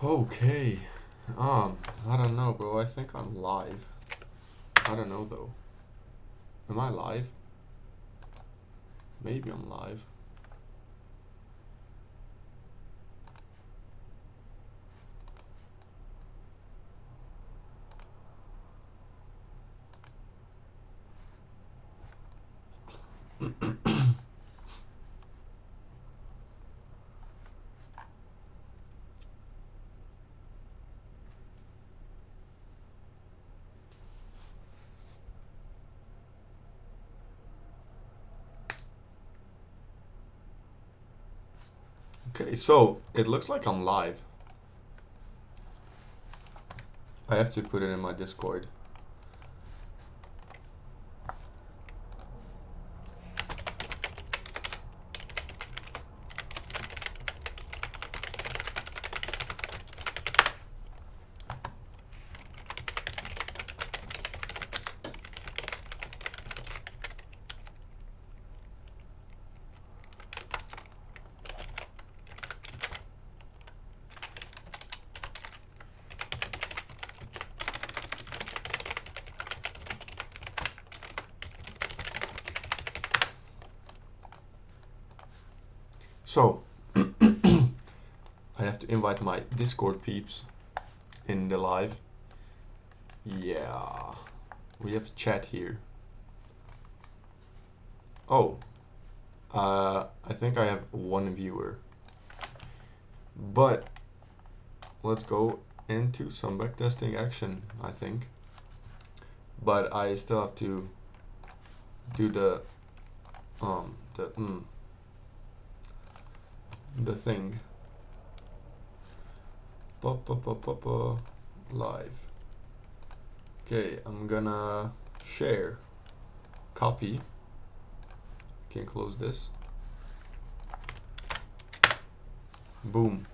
Okay. I don't know, bro. I think I'm live. I don't know though. Am I live? Maybe I'm live. Okay, so it looks like I'm live. I have to put it in my Discord. So, I have to invite my Discord peeps in the live. Yeah. We have chat here. Oh. I think I have one viewer. But let's go into some backtesting action, I think. But I still have to do the thing. Live. Okay, I'm gonna share. Copy. Can close this. Boom.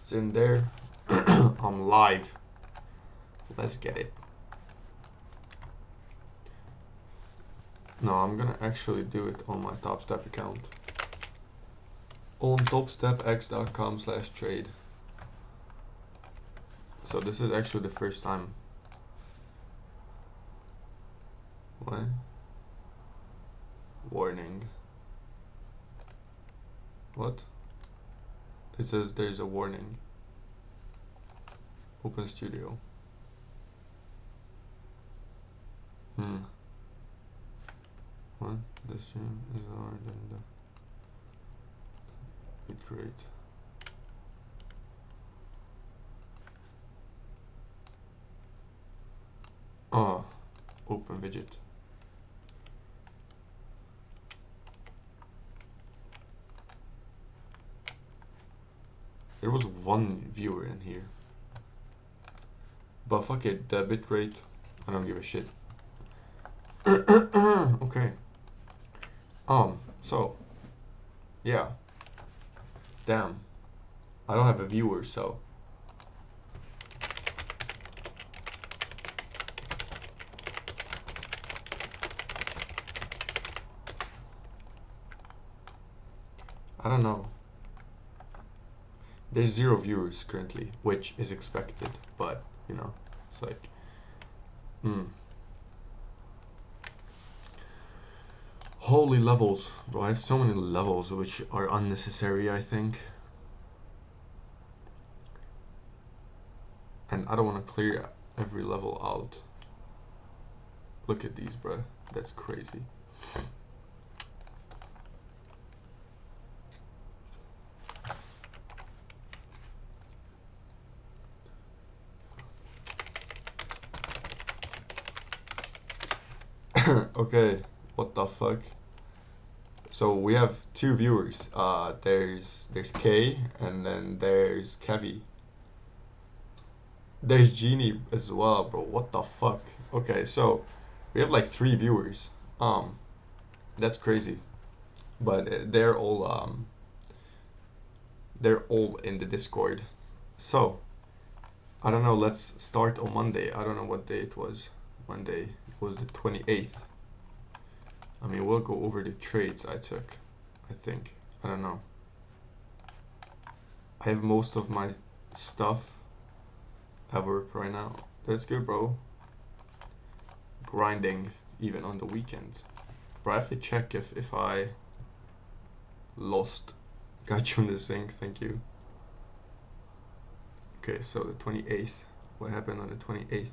It's in there. I'm live. Let's get it. No, I'm gonna actually do it on my TopStep account. On topstepx.com/trade. So this is actually the first time. What? Warning. What? It says there's a warning. Open Studio. What? The stream is lower than the bitrate. Open widget. There was one viewer in here. But fuck it, the bitrate, I don't give a shit. Okay. So, yeah. Damn. I don't have a viewer, so. I don't know. There's 0 viewers currently, which is expected, but, you know, it's like, Holy levels, bro. I have so many levels which are unnecessary, I think. And I don't want to clear every level out. Look at these, bro. That's crazy. Okay, what the fuck? So we have 2 viewers. There's Kay and then there's Kevi. There's Genie as well, bro. What the fuck? Okay, so we have like 3 viewers. That's crazy. But they're all in the Discord. So I don't know. Let's start on Monday. I don't know what day it was. Monday was the 28th. I mean, we'll go over the trades I took, I think. I don't know. I have most of my stuff ever right now. That's good, bro. Grinding even on the weekends. But I have to check if I lost. Got you in the sync, thank you. Okay, so the 28th. What happened on the 28th?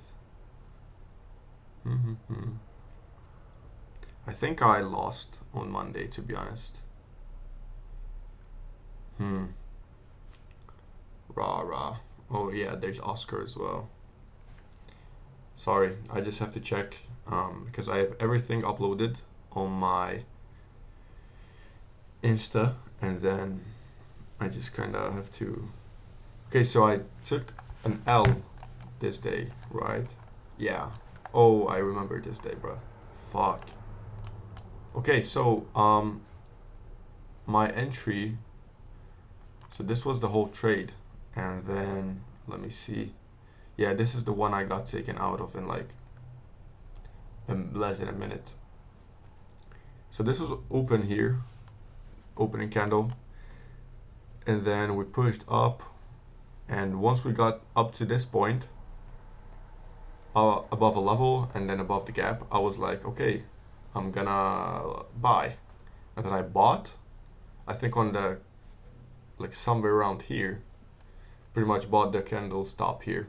I think I lost on Monday, to be honest. Rah. Oh yeah, there's Oscar as well. Sorry, I just have to check because I have everything uploaded on my Insta, and then I just kind of have to. Okay, so I took an L this day, right? Yeah. Oh, I remember this day, bro. Fuck. Okay, so my entry. So this was the whole trade, and then let me see. Yeah, this is the one I got taken out of in like less than a minute. So this was open here, opening candle, and then we pushed up, and once we got up to this point, above a level and then above the gap, I was like, okay, I'm gonna buy, and then I bought. I think on the like somewhere around here, pretty much bought the candle's top here,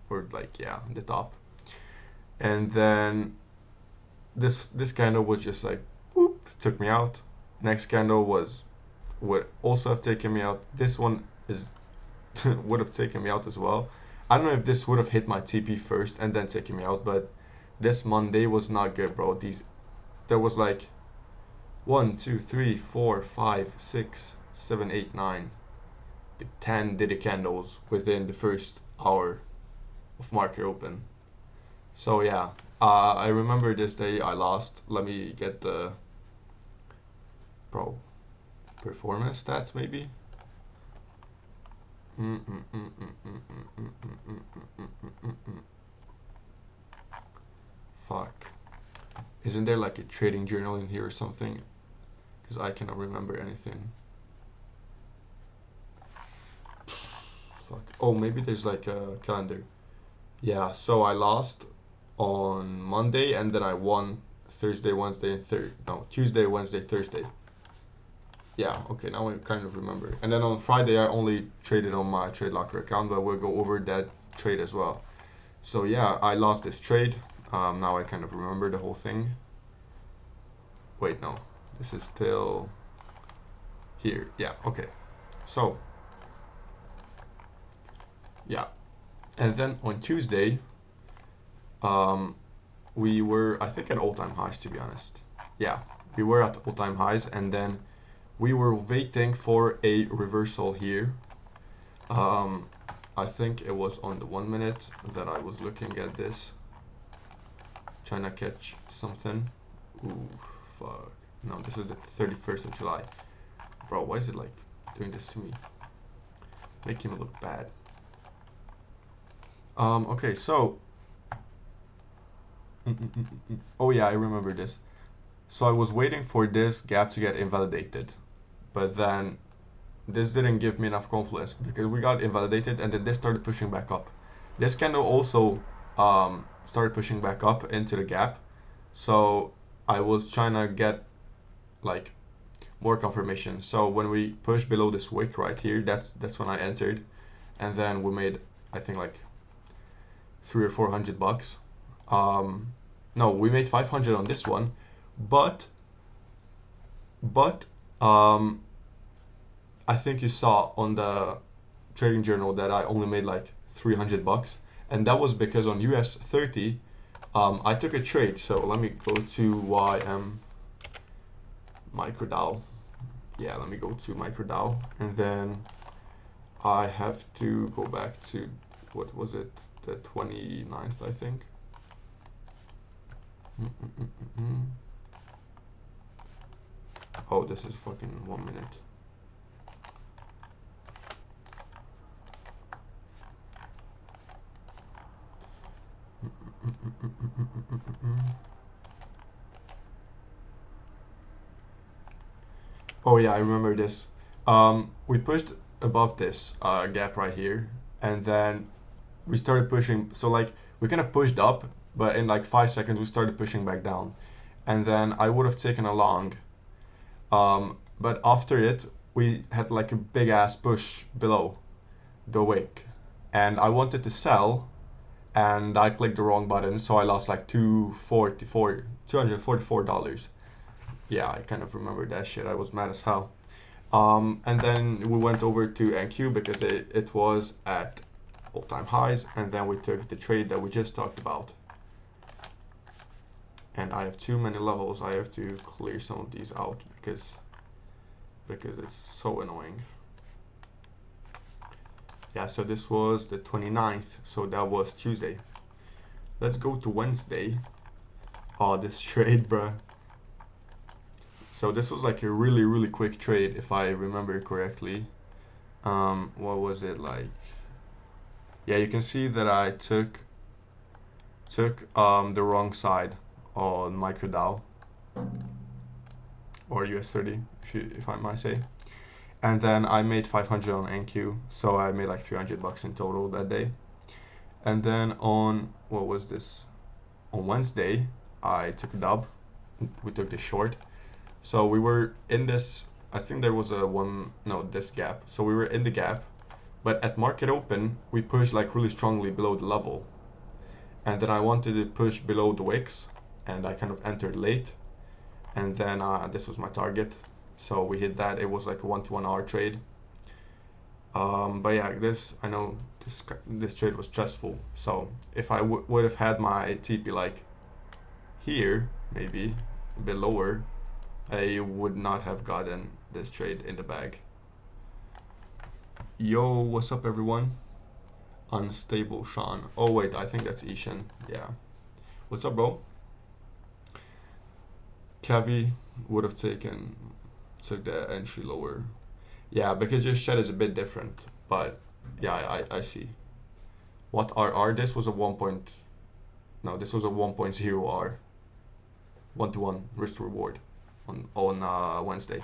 or like yeah, the top, and then this candle was just like whoop, took me out. Next candle would also have taken me out. This one is would have taken me out as well. I don't know if this would have hit my TP first and then taken me out, but this Monday was not good, bro. There was like 1, 2, 3, 4, 5, 6, 7, 8, 9, 10 diddy candles within the first hour of market open. So yeah, I remember this day I lost. Let me get the performance stats maybe. Fuck. Isn't there like a trading journal in here or something? Because I cannot remember anything. Fuck. Oh, maybe there's like a calendar. Yeah, so I lost on Monday and then I won Thursday, Wednesday, and Tuesday, Wednesday, Thursday. Yeah, okay, now I kind of remember. And then on Friday, I only traded on my Trade Locker account, but we'll go over that trade as well. So yeah, I lost this trade. Now I kind of remember the whole thing. Wait, no, this is still here. Yeah, okay. So, yeah. And then on Tuesday, we were, I think, at all-time highs, to be honest. Yeah, we were at all-time highs, and then we were waiting for a reversal here. I think it was on the 1 minute that I was looking at this, trying to catch something. Ooh, fuck. No, this is the 31st of July. Bro, why is it like doing this to me? Making me look bad. Okay, so oh yeah, I remember this. So I was waiting for this gap to get invalidated, but then this didn't give me enough confidence because we got invalidated, and then this started pushing back up. This candle also started pushing back up into the gap, so I was trying to get like more confirmation. So when we pushed below this wick right here, that's when I entered, and then we made, I think, like $300 or $400. No, we made 500 on this one, but I think you saw on the trading journal that I only made like $300, and that was because on US 30 I took a trade. So let me go to YM MicroDAO. Yeah, let me go to MicroDAO, and then I have to go back to, what was it, the 29th, I think. Oh, this is fucking 1 minute. Oh yeah, I remember this. We pushed above this gap right here, and then we started pushing. So like we kind of pushed up, but in like 5 seconds we started pushing back down, and then I would have taken a long, but after it we had like a big ass push below the wick, and I wanted to sell, and I clicked the wrong button, so I lost like $244. Yeah, I kind of remember that shit. I was mad as hell. And then we went over to NQ because it was at all-time highs, and then we took the trade that we just talked about. And I have too many levels. I have to clear some of these out because it's so annoying. Yeah, so this was the 29th, so that was Tuesday. Let's go to Wednesday. Oh, this trade, bruh. So this was like a really quick trade, if I remember correctly. What was it like? Yeah, you can see that I took the wrong side on MicroDAO or US30, if I might say. And then I made 500 on NQ, so I made like $300 in total that day. And then on, what was this? On Wednesday, I took a dub. We took the short. So we were in this, I think there was this gap. So we were in the gap, but at market open, we pushed like really strongly below the level. And then I wanted to push below the wicks, and I kind of entered late. And then this was my target. So we hit that. It was like a 1-to-1 hour trade. But yeah, I know this trade was stressful. So if I would have had my TP like here, maybe a bit lower, I would not have gotten this trade in the bag. Yo, what's up everyone? Unstable Sean. Oh wait, I think that's Ishan. Yeah. What's up, bro? Kavi would have took the entry lower. Yeah, because your shed is a bit different. But yeah, I see. What R? This was a 1. No, this was a 1.0 R. 1-to-1 risk to reward on Wednesday.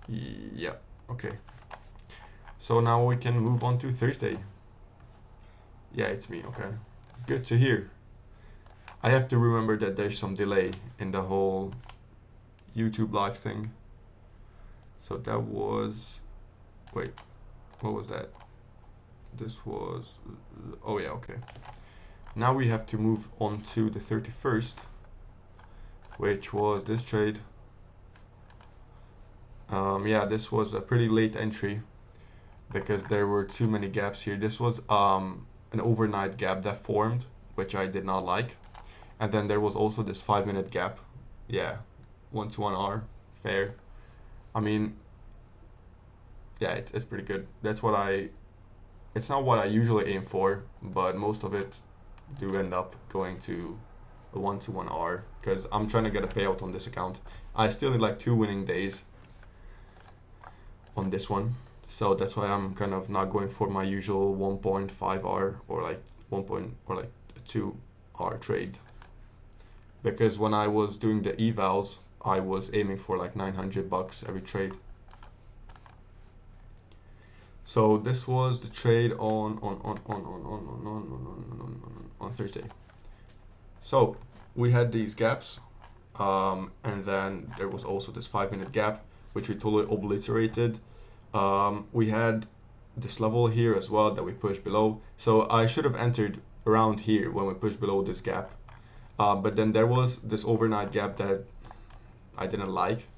Yeah, okay. So now we can move on to Thursday. Yeah, it's me, okay. Good to hear. I have to remember that there's some delay in the whole YouTube live thing. So that was, wait, what was that? This was, oh yeah, okay. Now we have to move on to the 31st, which was this trade. Yeah, this was a pretty late entry because there were too many gaps here. This was an overnight gap that formed, which I did not like. And then there was also this 5-minute gap. Yeah, 1-to-1 R, fair. I mean, yeah, it's pretty good. That's what it's not what I usually aim for, but most of it do end up going to a 1-to-1 R because I'm trying to get a payout on this account. I still need like 2 winning days on this one, so that's why I'm kind of not going for my usual 1.5 R or like 2 R trade, because when I was doing the evals I was aiming for like $900 every trade. So this was the trade on Thursday. So we had these gaps, and then there was also this 5-minute gap, which we totally obliterated. We had this level here as well that we pushed below. So I should have entered around here when we pushed below this gap. But then there was this overnight gap that I didn't like.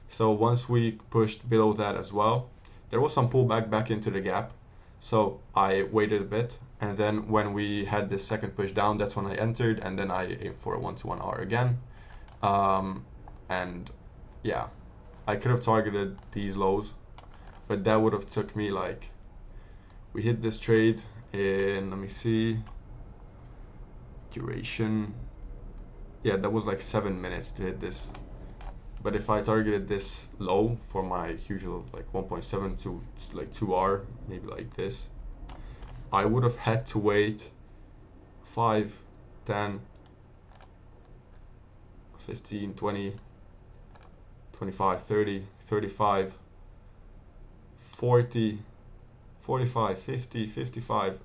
So once we pushed below that as well, there was some pullback back into the gap. So I waited a bit, and then when we had this second push down, that's when I entered, and then I aimed for a 1-to-1 R again. And yeah, I could have targeted these lows, but that would have took me like, we hit this trade in, let me see, duration. Yeah, that was like 7 minutes to hit this. But if I targeted this low for my usual like 1.7 to like 2R, maybe like this, I would have had to wait 5, 10, 15, 20, 25, 30, 35, 40, 45, 50, 55,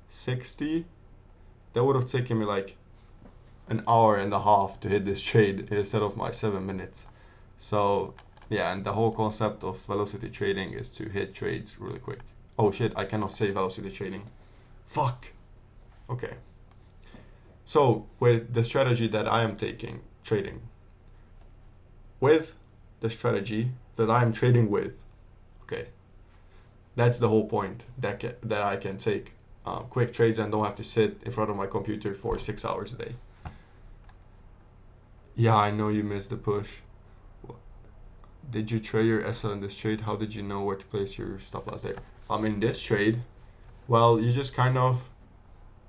60, that would have taken me like an hour and a half to hit this trade instead of my 7 minutes. So yeah, and the whole concept of velocity trading is to hit trades really quick. Oh shit, I cannot say velocity trading. Fuck. Okay. So with the strategy that I am trading with the strategy that I am trading with, okay, that's the whole point, that I can take quick trades and don't have to sit in front of my computer for 6 hours a day. Yeah, I know you missed the push. Did you trade your SL in this trade? How did you know where to place your stop loss there? In this trade, well, you just kind of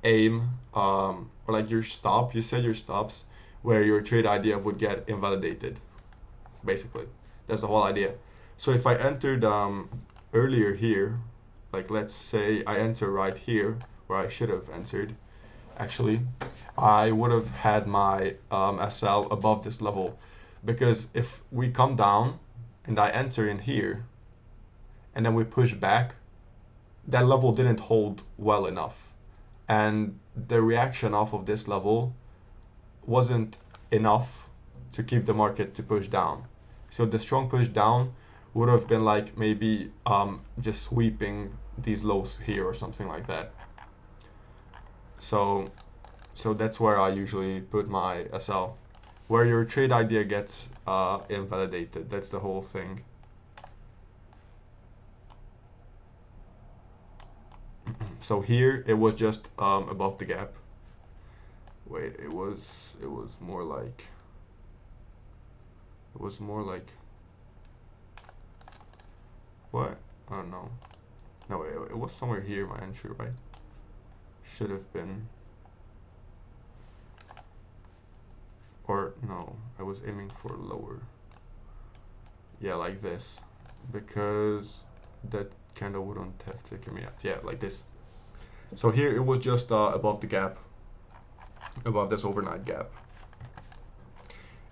aim, or like you set your stops where your trade idea would get invalidated. Basically, that's the whole idea. So if I entered earlier here, like let's say I enter right here where I should have entered, actually, I would have had my SL above this level, because if we come down and I enter in here and then we push back, that level didn't hold well enough, and the reaction off of this level wasn't enough to keep the market to push down. So the strong push down would have been like maybe just sweeping these lows here or something like that. So that's where I usually put my SL, where your trade idea gets invalidated. That's the whole thing. So here it was just above the gap. Wait, it was more like what? I don't know. No, it was somewhere here, my entry, right? Should have been. Or no, I was aiming for lower. Yeah, like this, because that kind of wouldn't have taken me out. Yeah, like this. So here it was just above the gap, above this overnight gap.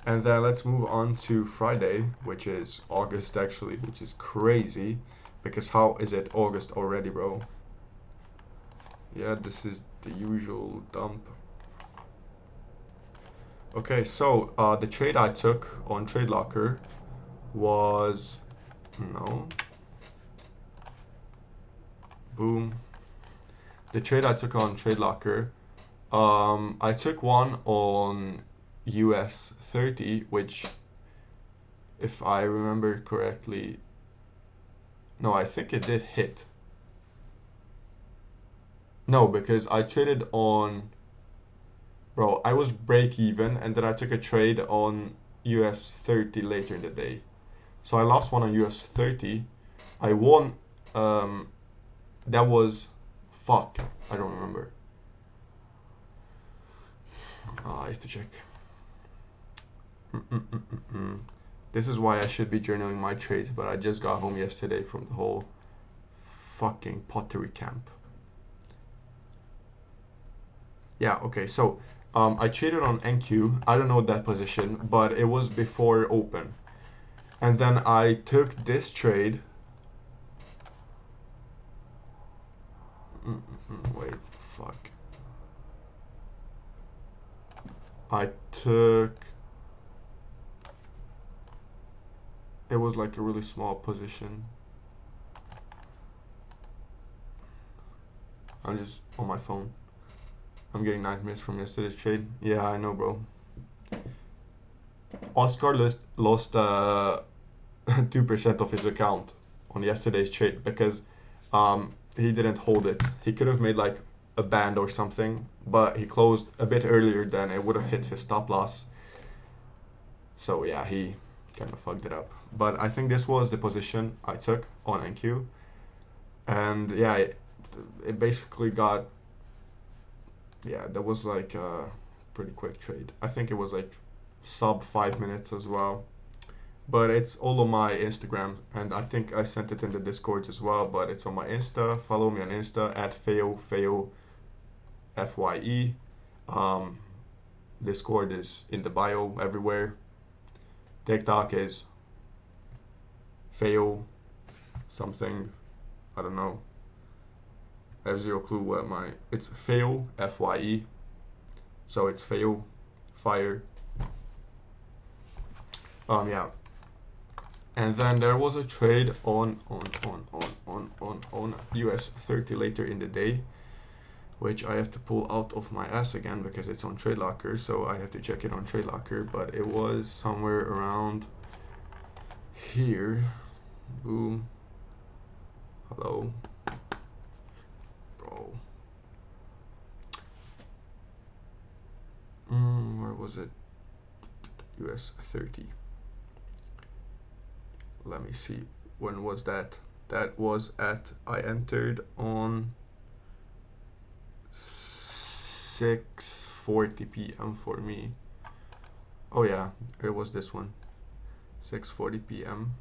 And then let's move on to Friday, which is August actually, which is crazy, because how is it August already, bro? Yeah, this is the usual dump. Okay, so the trade I took on TradeLocker was, no, boom. The trade I took on TradeLocker, I took one on US 30, which, if I remember correctly, no, I think it did hit. No, because I traded on, bro, I was break even and then I took a trade on US 30 later in the day. So I lost one on US 30. I won, that was, fuck, I don't remember. I have to check. This is why I should be journaling my trades, but I just got home yesterday from the whole fucking pottery camp. Yeah, okay, so I traded on NQ. I don't know that position, but it was before open. And then I took this trade. Wait, fuck. I took, it was like a really small position. I'm just on my phone. I'm getting nightmares from yesterday's trade. Yeah, I know, bro. Oscar lost 2% of his account on yesterday's trade because he didn't hold it. He could have made like a band or something, but he closed a bit earlier than it would have hit his stop loss. So yeah, he kind of fucked it up. But I think this was the position I took on NQ. And yeah, it basically got, yeah, that was like a pretty quick trade. I think it was like sub 5 minutes as well. But it's all on my Instagram, and I think I sent it in the Discords as well, but it's on my Insta. Follow me on Insta at Fayo, F-Y-E. Discord is in the bio everywhere. TikTok is Fayo something, I don't know. I have zero clue what it's Fayo, F-Y-E. So it's Fayo, fire. Yeah. And then there was a trade on US 30 later in the day, which I have to pull out of my ass again because it's on Trade Locker, so I have to check it on Trade Locker, but it was somewhere around here. Boom. Hello. Bro. Where was it? US 30. Let me see. When was that? That was I entered on 6:40 p.m. for me. Oh yeah, it was this one. 6:40 p.m.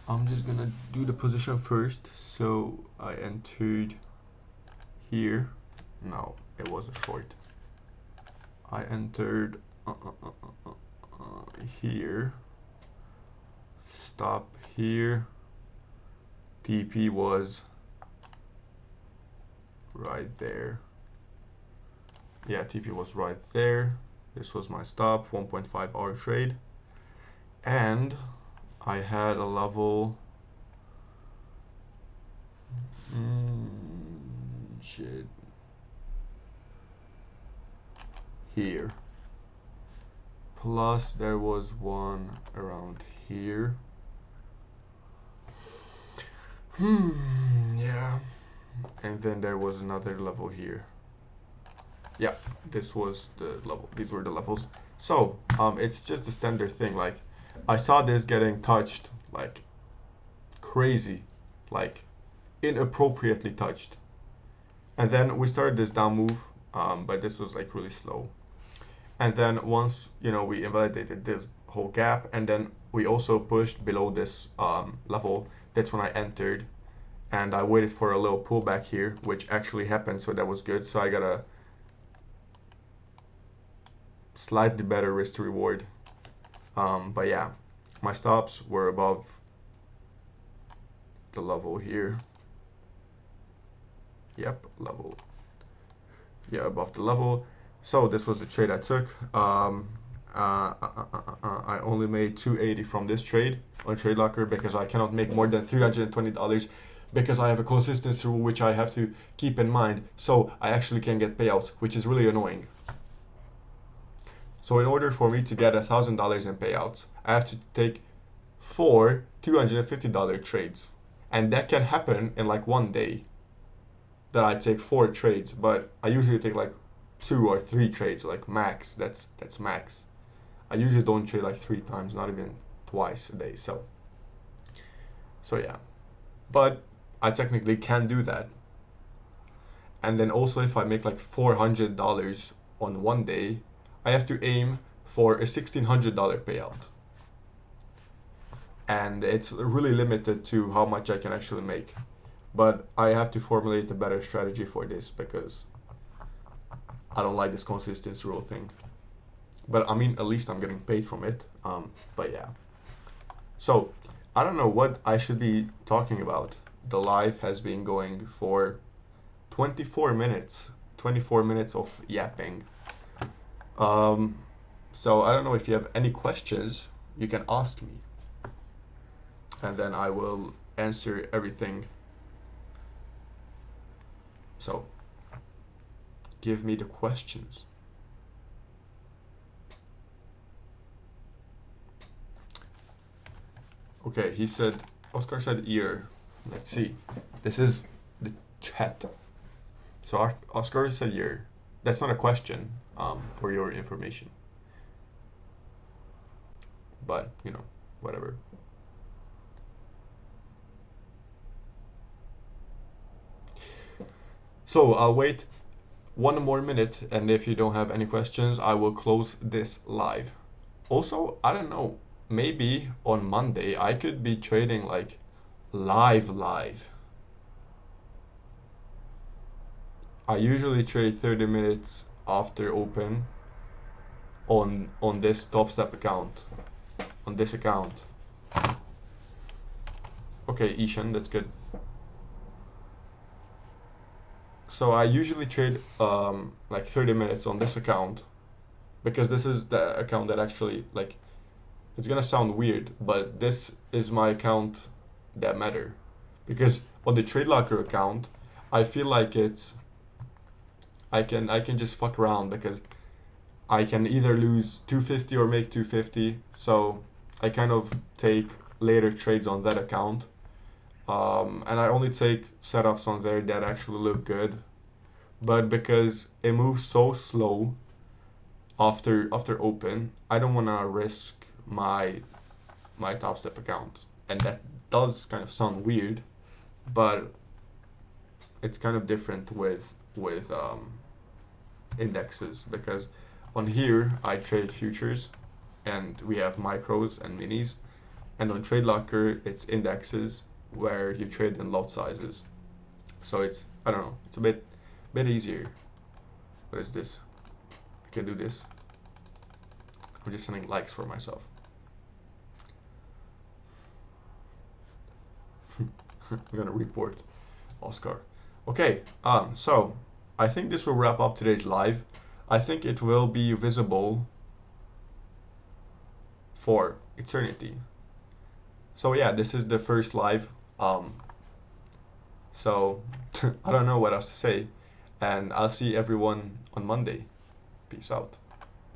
I'm just gonna do the position first. So I entered here. No, it was a short. I entered here. Stop here. TP was right there. Yeah, TP was right there. This was my stop, 1.5 hour trade. And I had a level, shit, here. Plus there was one around here. Yeah. And then there was another level here. Yeah, this was the level. These were the levels. So, it's just a standard thing. Like, I saw this getting touched like crazy, like inappropriately touched. And then we started this down move, but this was like really slow. And then once, we invalidated this whole gap, and then we also pushed below this level, that's when I entered. And I waited for a little pullback here, which actually happened, so that was good. So I got a slightly better risk to reward. But yeah, my stops were above the level here. Yep, level. Yeah, above the level. So this was the trade I took. I only made 280 from this trade on Trade Locker because I cannot make more than $320 because I have a consistency rule which I have to keep in mind, so I actually can get payouts, which is really annoying. So in order for me to get $1,000 in payouts, I have to take 4 $250 trades, and that can happen in like one day that I take 4 trades, but I usually take like 2 or 3 trades, like max. That's max. I usually don't trade like 3 times, not even twice a day. So yeah, but I technically can do that. And then also if I make like $400 on one day, I have to aim for a $1,600 payout. And it's really limited to how much I can actually make. But I have to formulate a better strategy for this because I don't like this consistency rule thing. But I mean, at least I'm getting paid from it. But yeah. So I don't know what I should be talking about. The live has been going for 24 minutes. 24 minutes of yapping. So I don't know if you have any questions, you can ask me. And then I will answer everything. So give me the questions. Okay, Oscar said ear. Let's see. This is the chat. So Oscar said ear. That's not a question, for your information. But, whatever. So I'll wait 1 more minute, and if you don't have any questions, I will close this live. Also, I don't know, maybe on Monday I could be trading like live. I usually trade 30 minutes after open on this Top Step account, on this account. Okay, Ishan, that's good. So I usually trade like 30 minutes on this account, because this is the account that actually, like, it's gonna sound weird, but this is my account that matter. Because on the Trade Locker account, I feel like I can just fuck around, because I can either lose 250 or make 250. So I kind of take later trades on that account. And I only take setups on there that actually look good. But because it moves so slow after open, I don't wanna risk my top step account. And that does kind of sound weird, but it's kind of different with indexes, because on here I trade futures and we have micros and minis, and on Trade Locker it's indexes where you trade in lot sizes. So it's, I don't know, it's a bit easier. What is this? I can do this. I'm just sending likes for myself. I'm gonna report Oscar. Okay, so I think this will wrap up today's live. I think it will be visible for eternity. So yeah, this is the first live. So I don't know what else to say, and I'll see everyone on Monday. Peace out.